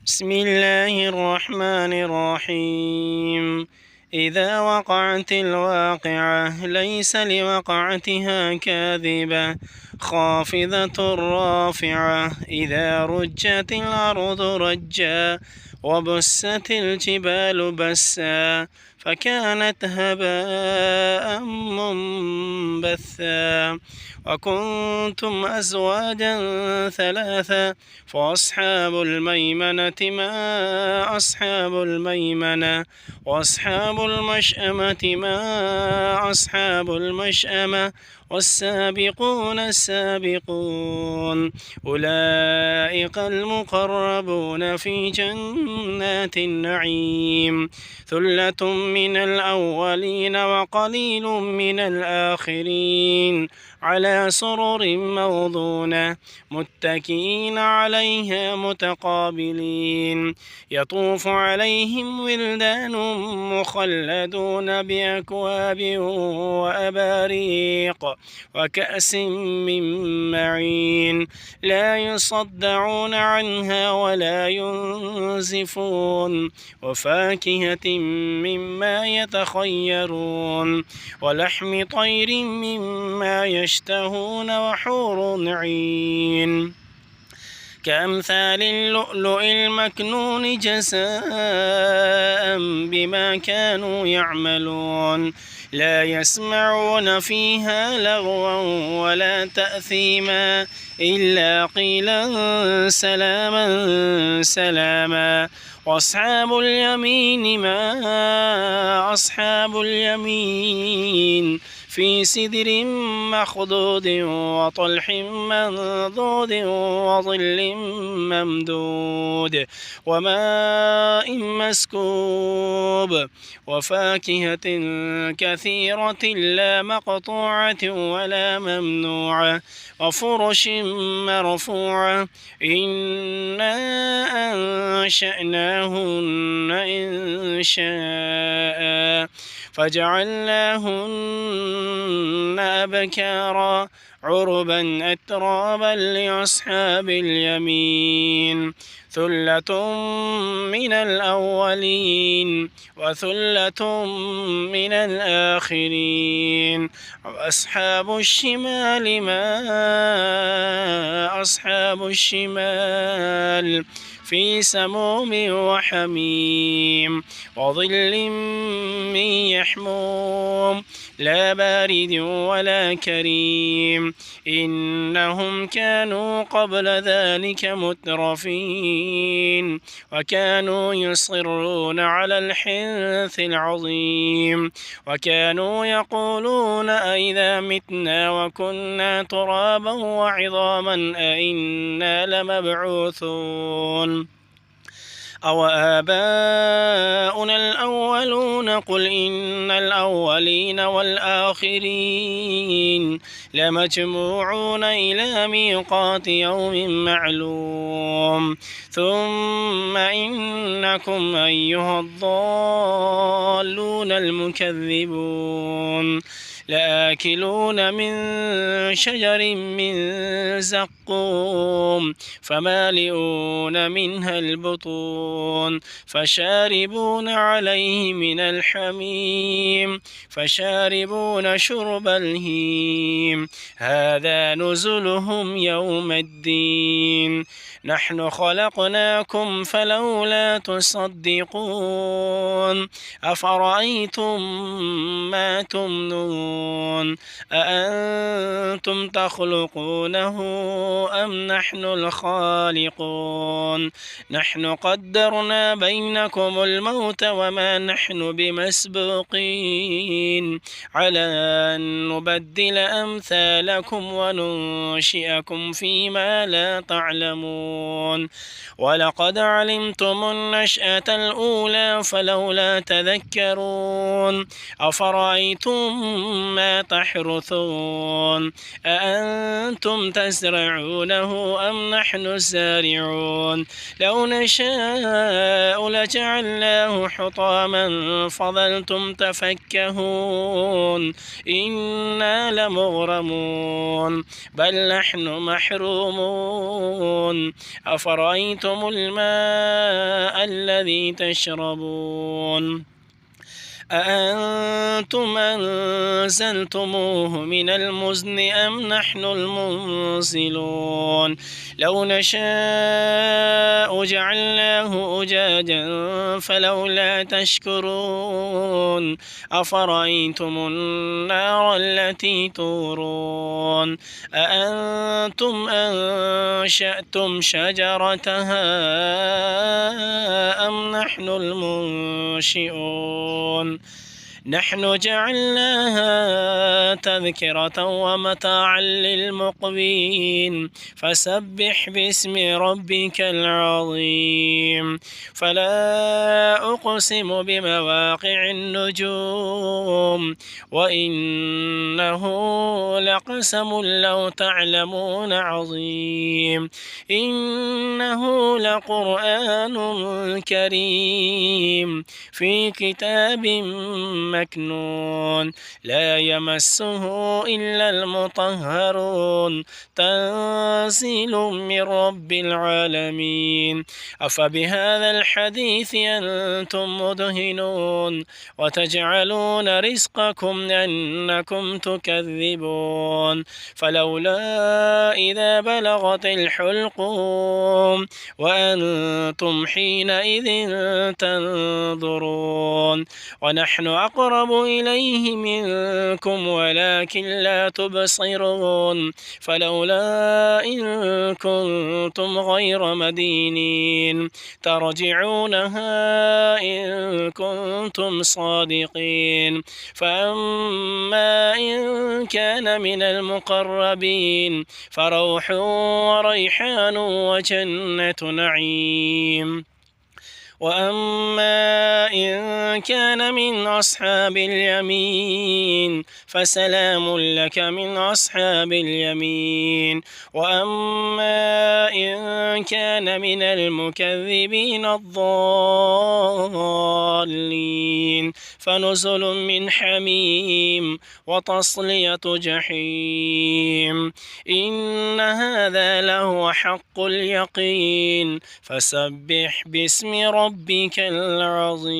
بسم الله الرحمن الرحيم. إذا وقعت الواقعة ليس لوقعتها كاذبة خافضة رافعة. إذا رجت الأرض رجا وبست الجبال بسا فكانت هباء منبثا. وكنتم أزواجا ثلاثا فأصحاب الميمنة ما أصحاب الميمنة وأصحاب المشأمة ما أصحاب المشأمة والسابقون السابقون أولئك المقربون في جنات النعيم. ثلة من الأولين وقليل من الآخرين على سرر موضونة متكئين عليها متقابلين. يطوف عليهم ولدان مخلدون بأكواب وأباريق وكأس من معين لا يصدعون عنها ولا ينزفون. وفاكهة مما يتخيرون ولحم طير مما يشتهون وحور عين كأمثال اللؤلؤ المكنون جزاء بما كانوا يعملون. لا يسمعون فيها لغوا ولا تأثيما إلا قيلا سلاما سلاما. وأصحاب اليمين ما أصحاب اليمين في سدر مخضود وطلح منضود وظل ممدود وماء مسكوب وفاكهة كثيرة لا مقطوعة ولا ممنوعة وفرش مرفوعة. إنا أنشأناهن إن شاء فجعلناهن أبكارا عربا أترابا لأصحاب اليمين. ثلة من الأولين وثلة من الآخرين. وأصحاب الشمال ما أصحاب الشمال في سموم وحميم وظل من يحموم لا بارد ولا كريم. إنهم كانوا قبل ذلك مترفين وكانوا يصرون على الحنث العظيم وكانوا يقولون أئذا متنا وكنا ترابا وعظاما أئنا لمبعوثون أو آباؤنا الأولون قل إن الأولين والآخرين لمجموعون إلى ميقات يوم معلوم. ثم إنكم أيها الضالون المكذبون لآكلون من شجر من زقوم فمالئون منها البطون فشاربون عليه من الحميم فشاربون شرب الهيم. هذا نزلهم يوم الدين. نحن خلقناكم فلولا تصدقون. أفرأيتم ما تمنون أأنتم تخلقونه أم نحن الخالقون. نحن قدرنا بينكم الموت وما نحن بمسبوقين على أن نبدل أمثالكم وننشئكم فيما لا تعلمون. ولقد علمتم النشأة الأولى فلولا تذكرون. أفرأيتم ما تحرثون أأنتم تزرعونه أم نحن الزارعون لو نشاء لجعلناه حطاما فظلتم تفكهون إنا لمغرمون بل نحن محرومون أفرأيتم الماء الذي تشربون أأنتم أنزلتموه من المزن أم نحن المنزلون لو نشاء جعلناه أجاجا فلولا تشكرون أفرأيتم النار التي تورون أأنتم أنشأتم شجرتها أم نحن المنشئون نحن جعلناها تذكرة ومتاعا للمقوين فسبح باسم ربك العظيم فلا أقسم بمواقع النجوم وإنه لقسم لو تعلمون عظيم إنه لقرآن كريم في كتاب مكنون لا يمسه إلا المطهرون تنزيل من رب العالمين أفبهذا الحديث أنتم مدهنون وتجعلون رزقكم أنكم تكذبون فلولا إذا بلغت الحلقوم وأنتم حينئذ تنظرون ونحن أقرب إليه منكم ولكن لا تبصرون فلولا إن كنتم غير مدينين ترجعونها إن كنتم صادقين فأما إن كان من المقربين فروح وريحان وجنة نعيم وأما إن كان من أصحاب اليمين فسلام لك من أصحاب اليمين وأما إن كان من المكذبين الضالين فنزل من حميم وتصلية جحيم إن هذا لهو حق اليقين فسبح باسم ربك العظيم